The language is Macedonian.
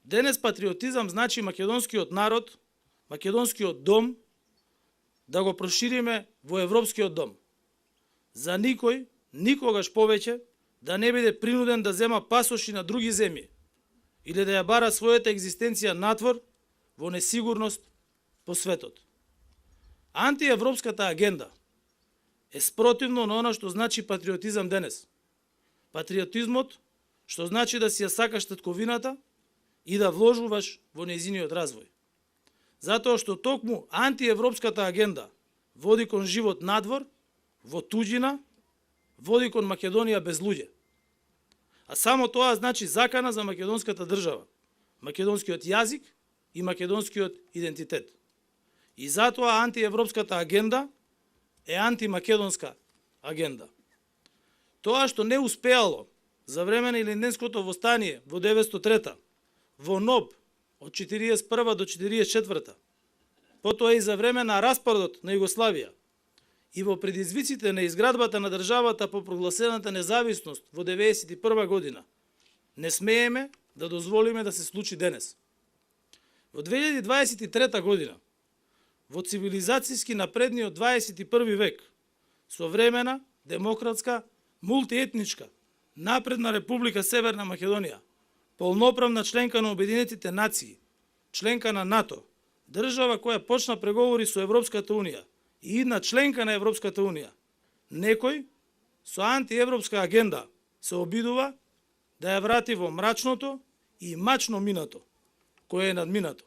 Денес патриотизам значи македонскиот народ, македонскиот дом, да го прошириме во европскиот дом. За никој, никогаш повеќе, да не биде принуден да зема пасоши на други земји или да ја бара својата екзистенција натвор во несигурност по светот. Антиевропската агенда е спротивно на она што значи патриотизам денес. Патриотизмот што значи да си ја сакаш татковината и да вложуваш во нејзиниот развој. Затоа што токму антиевропската агенда води кон живот надвор, во туѓина, води кон Македонија без луѓе. А само тоа значи закана за македонската држава, македонскиот јазик и македонскиот идентитет. И затоа антиевропската агенда е антимакедонска агенда. Тоа што не успеало за време на Илинденското востание во 903-та, во НОБ од 41 до 44-та, потоа и за време на распадот на Југославија и во предизвиците на изградбата на државата по прогласената независност во 91 година, не смееме да дозволиме да се случи денес. Во 2023 година, во цивилизацијски напредниот 21 век, современа, демократска, мултиетничка, напредна Република Северна Македонија, полноправна членка на Обединетите нации, членка на НАТО, држава која почна преговори со Европската Унија и една членка на Европската Унија, некој со антиевропска агенда се обидува да ја врати во мрачното и мачно минато, кое е надминато.